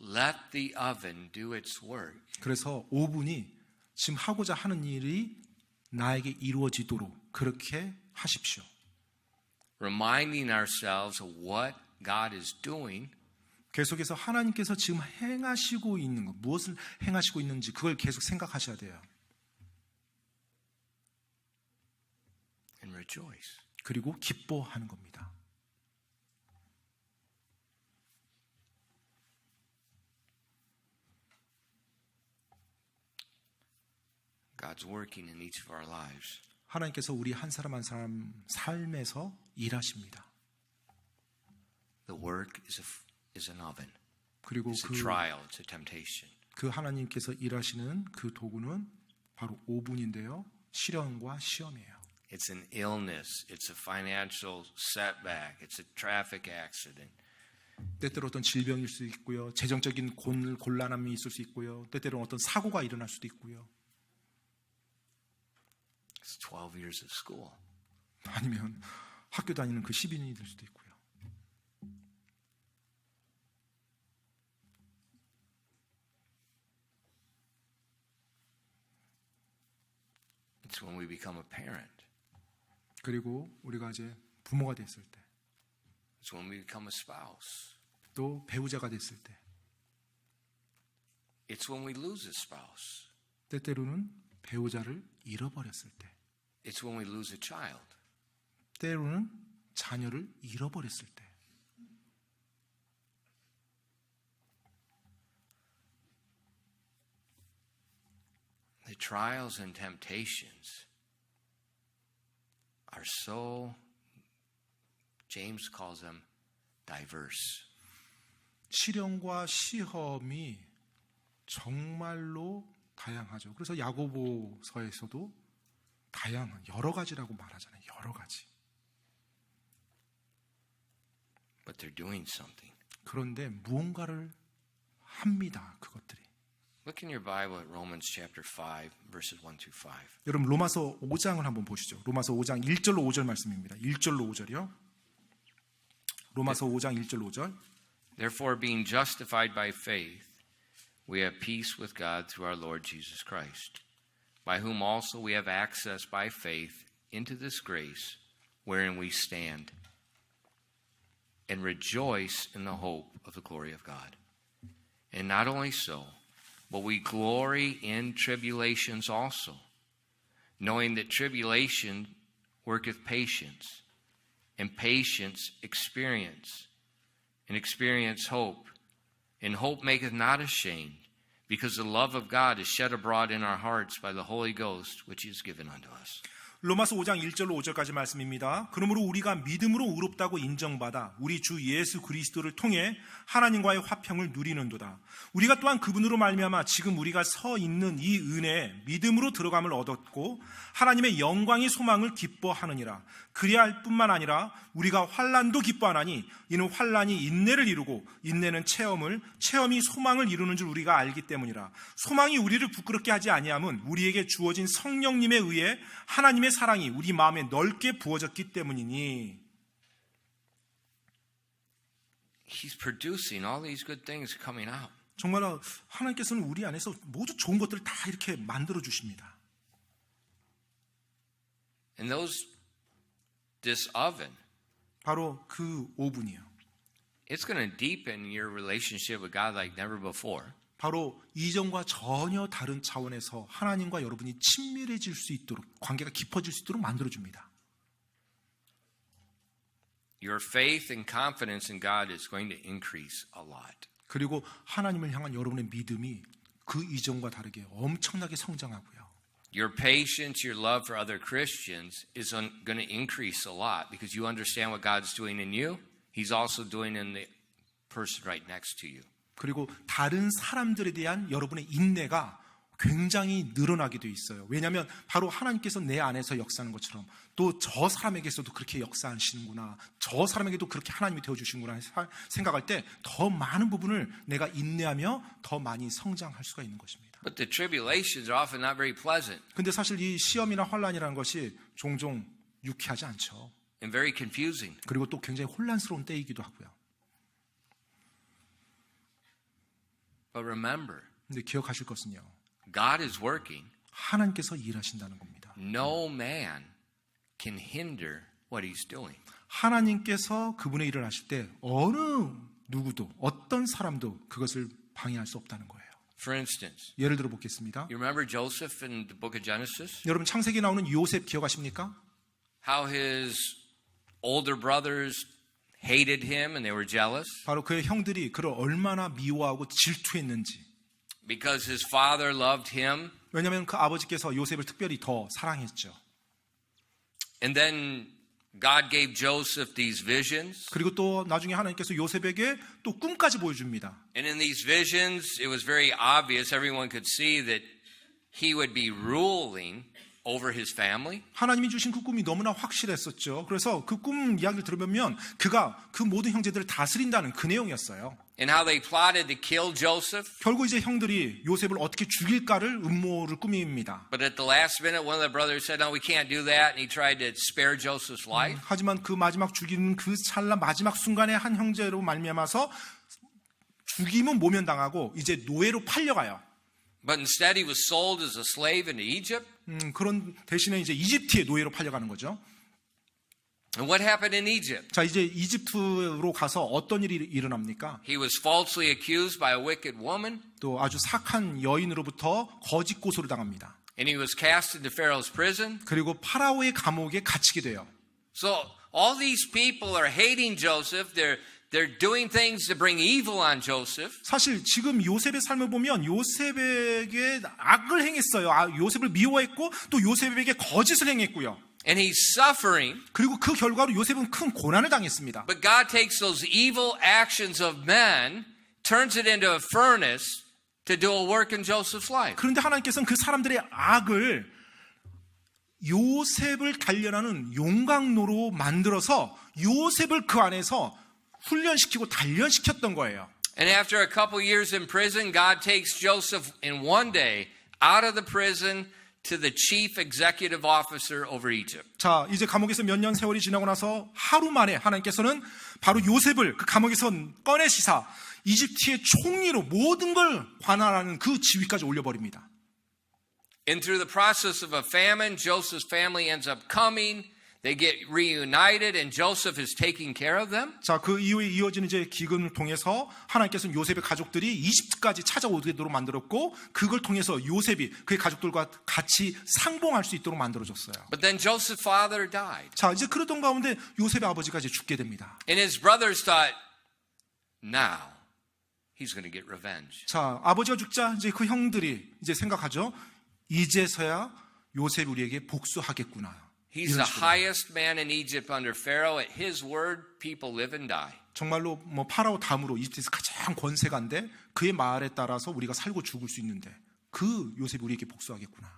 Let the oven do its work. 그래서 오븐이 지금 하고자 하는 일이 나에게 이루어지도록 그렇게 하십시오. Reminding ourselves of what God is doing 계속해서 하나님께서 지금 행하시고 있는 것, 무엇을 행하시고 있는지 그걸 계속 생각하셔야 돼요. and rejoice. 그리고 기뻐하는 겁니다. God's working in each of our lives. 하나님께서 우리 한 사람 한 사람 삶에서 일하십니다. The work is an oven. 그리고 It's a trial. It's a temptation. 그 하나님께서 일하시는 그 도구는 바로 오븐인데요. 시련과 시험이에요. It's an illness. It's a financial setback. It's a traffic accident. 때때로 어떤 질병일 수 있고요. 재정적인 곤란함이 있을 수 있고요. 때때로는 어떤 사고가 일어날 수도 있고요. It's 12 years of school. 아니면 학교 다니는 그 10인이 될 수도 있고요. It's when we become a parent. 그리고 우리가 이제 부모가 됐을 때, It's when we become a spouse. 또 배우자가 됐을 때, It's when we lose a spouse. 때때로는 배우자를 잃어버렸을 때, It's when we lose a child. 때로는 자녀를 잃어버렸을 때, The trials and temptations are so, James calls them diverse. 시련과 시험이 정말로 다양하죠. 그래서 야고보서에서도 다양한 여러 가지라고 말하잖아요. 여러 가지. But they're doing something. 그런데 무언가를 합니다. 그것들이. Look in your Bible at Romans chapter 5, verses 1 through 5. 여러분 로마서 5장을 한번 보시죠. 로마서 5장 1절로 5절 말씀입니다. 1절로 5절이요. 로마서 5장 1절로 5절. Therefore, being justified by faith, we have peace with God through our Lord Jesus Christ, by whom also we have access by faith into this grace wherein we stand, and rejoice in the hope of the glory of God. And not only so, but we glory in tribulations also, knowing that tribulation worketh patience, and patience experience, and experience hope. And hope maketh not ashamed, because the love of God is shed abroad in our hearts by the Holy Ghost, which is given unto us. 로마서 5장 1절로 5절까지 말씀입니다. 그러므로 우리가 믿음으로 의롭다고 인정받아 우리 주 예수 그리스도를 통해 하나님과의 화평을 누리는도다. 우리가 또한 그분으로 말미암아 지금 우리가 서 있는 이 은혜에 믿음으로 들어감을 얻었고 하나님의 영광의 소망을 기뻐하느니라. 그리할 뿐만 아니라 우리가 환난도 기뻐하나니 이는 환난이 인내를 이루고 인내는 체험이 소망을 이루는 줄 우리가 알기 때문이라. 소망이 우리를 부끄럽게 하지 아니함은 우리에게 주어진 성령님에 의해 하나님의 사랑이 우리 마음에 넓게 부어졌기 때문이니. He's producing all these good things coming out. 정말 하나님께서는 우리 안에서 모두 좋은 것들을 다 이렇게 만들어 주십니다. And this oven, 바로 그 오븐이요. it's going to deepen your relationship with God like never before. 바로 이전과 전혀 다른 차원에서 하나님과 여러분이 친밀해질 수 있도록, 관계가 깊어질 수 있도록 만들어줍니다. Your faith and confidence in God is going to increase a lot. 그리고 하나님을 향한 여러분의 믿음이 그 이전과 다르게 엄청나게 성장하고요. Your patience, your love for other Christians is going to increase a lot because you understand what God's doing in you. He's also doing in the person right next to you. 그리고 다른 사람들에 대한 여러분의 인내가 굉장히 늘어나게 돼 있어요. 왜냐하면 바로 하나님께서 내 안에서 역사하는 것처럼 또 저 사람에게서도 그렇게 역사하시는구나, 저 사람에게도 그렇게 하나님이 되어주시는구나 생각할 때 더 많은 부분을 내가 인내하며 더 많이 성장할 수가 있는 것입니다. But the tribulations are often not very pleasant 근데 사실 이 시험이나 환란이라는 것이 종종 유쾌하지 않죠. and very confusing. 그리고 또 굉장히 혼란스러운 때이기도 하고요. But remember, 근데 기억하실 것은요, God is working. 하나님께서 일하신다는 겁니다. No man can hinder what he's doing. 하나님께서 그분의 일을 하실 때 어느 누구도 어떤 사람도 그것을 방해할 수 없다는 거예요. For instance, 예를 들어 보겠습니다. you remember Joseph in the book of Genesis? 여러분 창세기에 나오는 요셉 기억하십니까? How his older brothers hated him and they were jealous 바로 그의 형들이 그를 얼마나 미워하고 질투했는지. because his father loved him. 왜냐하면 그 아버지께서 요셉을 특별히 더 사랑했죠. And then God gave Joseph these visions. 그리고 또 나중에 하나님께서 요셉에게 또 꿈까지 보여줍니다. And in these visions, it was very obvious. Everyone could see that he would be ruling over his family. 하나님이 주신 그 꿈이 너무나 확실했었죠. 그래서 그 꿈 이야기를 들으면 그가 그 모든 형제들을 다스린다는 그 내용이었어요. And how they plotted to kill Joseph. 결국 이제 형들이 요셉을 어떻게 죽일까를 음모를 꾸밉니다. But at the last minute, one of the brothers said, no, we can't do that. And he tried to spare Joseph's life. 하지만 그 마지막 죽이는 그 찰나 마지막 순간에 한 형제로 말미암아서 죽임은 모면당하고 이제 노예로 팔려가요. But instead, he was sold as a slave into Egypt. 그런 대신에 이제 이집트의 노예로 팔려가는 거죠. And what happened in Egypt? 자, 이제 이집트로 가서 어떤 일이 일어납니까? He was falsely accused by a wicked woman. 또 아주 사악한 여인으로부터 거짓 고소를 당합니다. And he was cast into Pharaoh's prison. 그리고 파라오의 감옥에 갇히게 돼요. So all these people are hating Joseph. They're doing things to bring evil on Joseph. 사실 지금 요셉의 삶을 보면 요셉에게 악을 행했어요. 요셉을 미워했고 또 요셉에게 거짓을 행했고요. And he's suffering. 그리고 그 결과로 요셉은 큰 고난을 당했습니다. But God takes those evil actions of men, turns it into a furnace to do a work in Joseph's life. 그런데 하나님께서는 그 사람들의 악을 요셉을 단련하는 용광로로 만들어서 요셉을 그 안에서 훈련시키고 단련시켰던 거예요. And after a couple years in prison, God takes Joseph in one day out of the prison to the chief executive officer over Egypt. 자, 이제 감옥에서 몇 년 세월이 지나고 나서 하루 만에 하나님께서는 바로 요셉을 그 감옥에서 꺼내시사 이집트의 총리로 모든 걸 관할하는 그 지위까지 올려버립니다. And through the process of a famine, Joseph's family ends up coming. They get reunited and Joseph is taking care of them. 자, 그 이후에 이어지는 이제 기근을 통해서 하나님께서는 요셉의 가족들이 이집트까지 찾아오도록 만들었고 그걸 통해서 요셉이 그의 가족들과 같이 상봉할 수 있도록 만들어줬어요. But then Joseph's father died. 자, 이제 그러던 가운데 요셉의 아버지가 이제 죽게 됩니다. And his brothers thought, now he's going to get revenge. 자, 아버지가 죽자 이제 그 형들이 이제 생각하죠. 이제서야 요셉이 우리에게 복수하겠구나. He's the highest man in Egypt under Pharaoh. At his word, people live and die. 정말로 뭐 파라오 다음으로 이집트에서 가장 권세가인데 그의 말에 따라서 우리가 살고 죽을 수 있는데 그 요셉이 우리에게 복수하겠구나.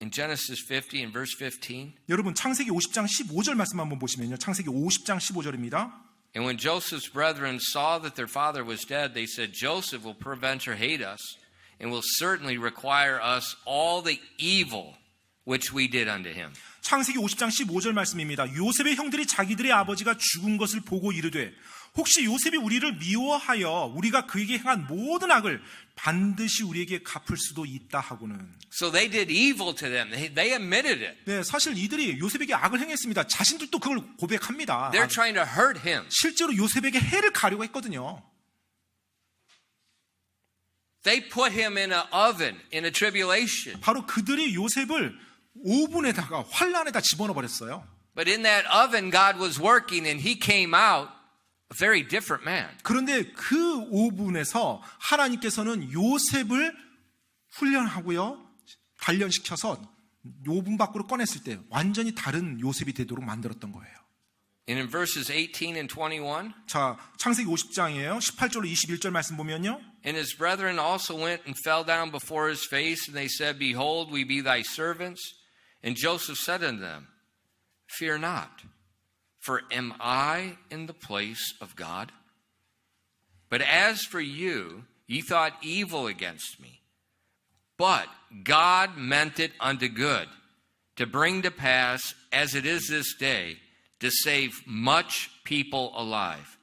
In Genesis 50 and verse 15, 여러분 창세기 50장 15절 말씀 한번 보시면요. 창세기 50장 15절입니다. and when Joseph's brethren saw that their father was dead, they said, Joseph will peradventure hate us and will certainly require us all the evil which we did unto him. 창세기 50장 15절 말씀입니다. 요셉의 형들이 자기들의 아버지가 죽은 것을 보고 이르되 혹시 요셉이 우리를 미워하여 우리가 그에게 행한 모든 악을 반드시 우리에게 갚을 수도 있다 하고는. So they did evil to them. They admitted it. 네, 사실 이들이 요셉에게 악을 행했습니다. 자신들도 그걸 고백합니다. They're trying to hurt him. 실제로 요셉에게 해를 가려고 했거든요. They put him in an oven, in a tribulation. 바로 그들이 요셉을 오븐에다가 환란에다 집어넣어버렸어요. But in that oven, God was working and he came out a very different man. 그런데 그 오븐에서 하나님께서는 요셉을 훈련하고요, 단련시켜서 오븐 밖으로 꺼냈을 때 완전히 다른 요셉이 되도록 만들었던 거예요. And in verses 18 and 21, 자, 창세기 50장이에요. 18절로 21절 말씀 보면요. and his brethren also went and fell down before his face, and they said, Behold, we be thy servants. And Joseph said unto them, Fear not, for am I in the place of God? But as for you, ye thought evil against me. But God meant it unto good, to bring to pass, as it is this day, to save much people alive.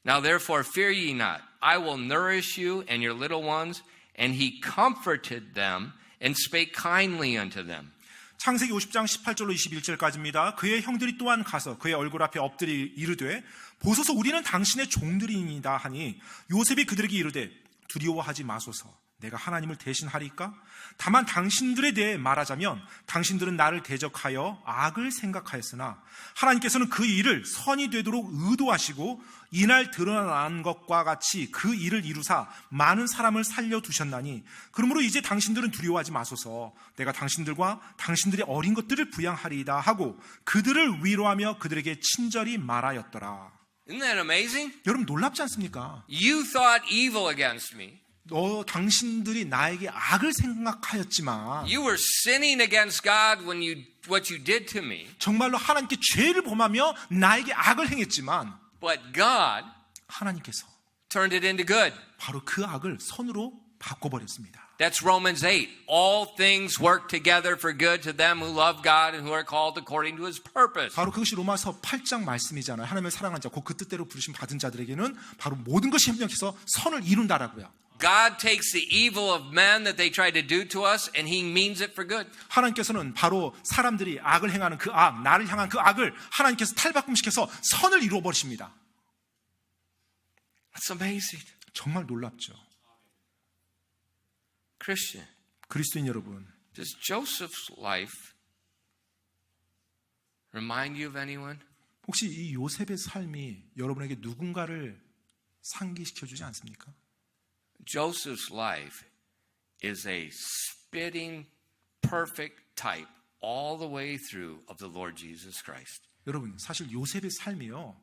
Now therefore fear ye not. I will nourish you and your little ones. And he comforted them and spake kindly unto them. 창세기 50장 18절로 21절까지입니다. 그의 형들이 또한 가서 그의 얼굴 앞에 엎드려 이르되 보소서 우리는 당신의 종들이니이다 하니 요셉이 그들에게 이르되 두려워하지 마소서 내가 하나님을 대신하리까? 다만 당신들에 대해 말하자면 당신들은 나를 대적하여 악을 생각하였으나 하나님께서는 그 일을 선이 되도록 의도하시고 이날 드러난 것과 같이 그 일을 이루사 많은 사람을 살려두셨나니 그러므로 이제 당신들은 두려워하지 마소서 내가 당신들과 당신들의 어린 것들을 부양하리이다 하고 그들을 위로하며 그들에게 친절히 말하였더라. Isn't that amazing? 여러분 놀랍지 않습니까? You thought evil against me. 당신들이 나에게 악을 생각하였지만 You were sinning against God when what you did to me. 정말로 하나님께 죄를 범하며 나에게 악을 행했지만 But God 하나님께서 turned it into good. 바로 그 악을 선으로 바꿔버렸습니다. That's Romans 8. All things work together for good to them who love God and who are called according to his purpose. 바로 그것이 로마서 8장 말씀이잖아요. 하나님을 사랑하는 자, 곧 그 뜻대로 부르심 받은 자들에게는 바로 모든 것이 협력해서 선을 이룬다라고요. God takes the evil of men that they try to do to us and he means it for good. 하나님께서는 바로 사람들이 악을 행하는 그 악, 나를 향한 그 악을 하나님께서 탈바꿈시켜서 선을 이루어 버리십니다. That's amazing. 정말 놀랍죠. Christian, 그리스도인 여러분, does Joseph's life remind you of anyone? 혹시 이 요셉의 삶이 여러분에게 누군가를 상기시켜주지 않습니까? Joseph's life is a spitting, perfect type all the way through of the Lord Jesus Christ. 여러분, 사실 요셉의 삶이요.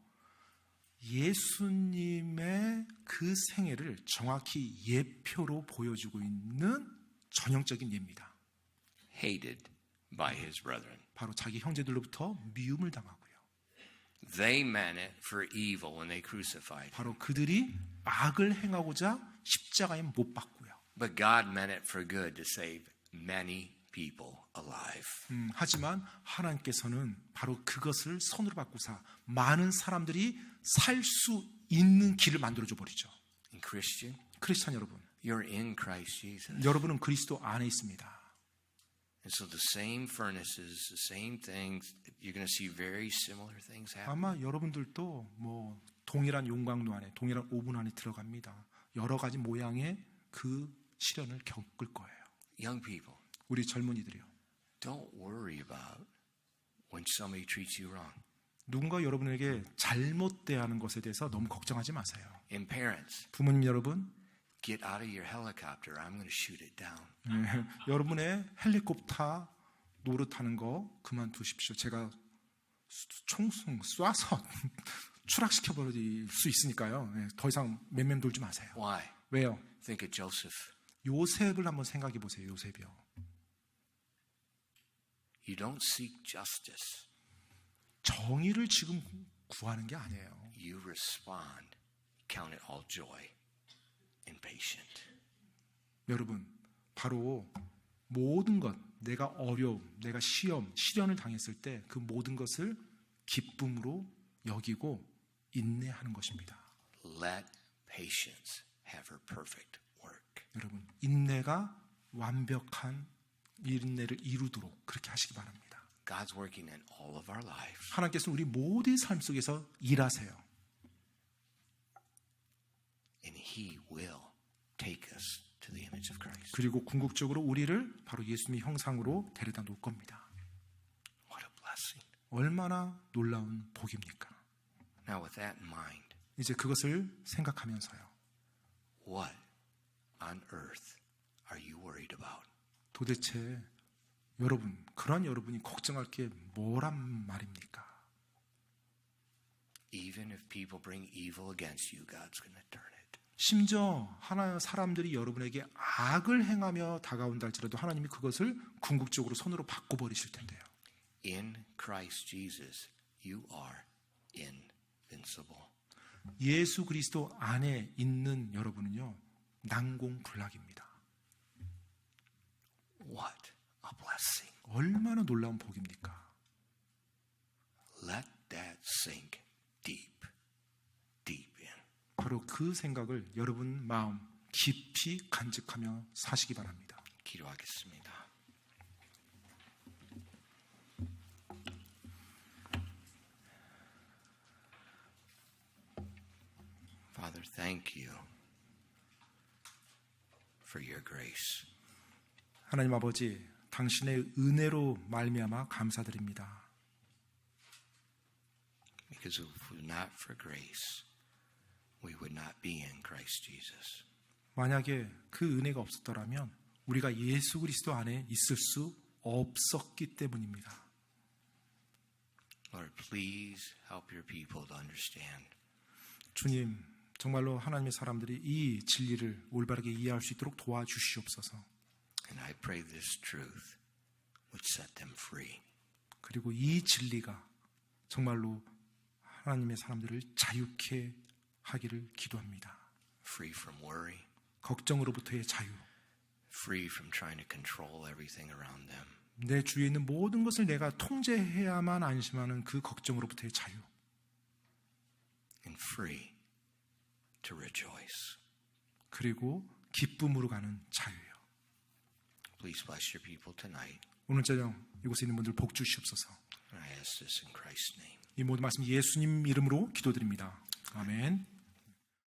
예수님의 그 생애를 정확히 예표로 보여주고 있는 전형적인 예입니다. Hated by his brethren. 바로 자기 형제들로부터 미움을 당하고요. They meant it for evil when they crucified. 바로 그들이 악을 행하고자 십자가에 못 박고요. But God meant it for good to save many people alive. 하지만 하나님께서는 바로 그것을 선으로 바꾸사 많은 사람들이 살 수 있는 길을 만들어줘 버리죠. And Christian, 크리스찬 여러분, you're in Christ Jesus. 여러분은 그리스도 안에 있습니다. And so the same furnaces, the same things, you're going to see very similar things happen. 아마 여러분들도 뭐 동일한 용광로 안에, 동일한 오븐 안에 들어갑니다. 여러 가지 모양의 그 시련을 겪을 거예요. Young people, 우리 젊은이들이요. don't worry about when somebody treats you wrong. 누군가 여러분에게 잘못 대하는 것에 대해서 너무 걱정하지 마세요. And parents, 부모님 여러분, get out of your helicopter. I'm going to shoot it down. 여러분의 헬리콥터 노릇하는 거 그만두십시오. 제가 총성 쏴서 추락시켜 버릴 수 있으니까요. 더 이상 맴맴 돌지 마세요. Why? 왜요? Think of Joseph. 요셉을 한번 생각해 보세요. 요셉이요. You don't seek justice. 정의를 지금 구하는 게 아니에요. You respond. Count it all joy and patient. 여러분, 바로 모든 것, 내가 어려움, 내가 시험, 시련을 당했을 때 그 모든 것을 기쁨으로 여기고 인내하는 것입니다. Let patience have her perfect work. 여러분, 인내가 완벽한 인내를 이루도록 그렇게 하시기 바랍니다. God's working in all of our lives. 하나님께서 우리 모두의 삶 속에서 일하세요. And He will take us to the image of Christ. 그리고 궁극적으로 우리를 바로 예수님의 형상으로 데려다 놓을 겁니다. What a blessing. 얼마나 놀라운 복입니까? Now with that in mind, 이제 그것을 생각하면서요. what on earth are you worried about? 도대체 여러분, 그런 여러분이 걱정할 게 뭐란 말입니까? Even if people bring evil against you, God's going to turn it. 심지어 하나의 사람들이 여러분에게 악을 행하며 다가온다 할지라도 하나님이 그것을 궁극적으로 손으로 바꿔버리실 텐데요. In Christ Jesus, you are invincible. 예수 그리스도 안에 있는 여러분은요, 난공불락입니다. What a blessing. 얼마나 놀라운 복입니까? Let that sink deep, deep in. 바로 그 생각을 여러분 마음 깊이 간직하며 사시기 바랍니다. 기도하겠습니다. Father, thank you for your grace. 하나님 아버지, 당신의 은혜로 말미암아 감사드립니다. Because if it were not for grace, we would not be in Christ Jesus. 만약에 그 은혜가 없었더라면 우리가 예수 그리스도 안에 있을 수 없었기 때문입니다. Lord, please help your people to understand. 주님, 정말로 하나님의 사람들이 이 진리를 올바르게 이해할 수 있도록 도와주시옵소서. And I pray this truth would set them free. 그리고 이 진리가 정말로 하나님의 사람들을 자유케 하기를 기도합니다. Free from worry. 걱정으로부터의 자유. Free from trying to control everything around them. 내 주위에 있는 모든 것을 내가 통제해야만 안심하는 그 걱정으로부터의 자유. And free to rejoice. 그리고 기쁨으로 가는 자유예요. Please bless your people tonight. 오늘 저녁 이곳에 있는 분들 복 주시옵소서. And I ask this in Christ's name. 이 모든 말씀 예수님 이름으로 기도드립니다. 아멘.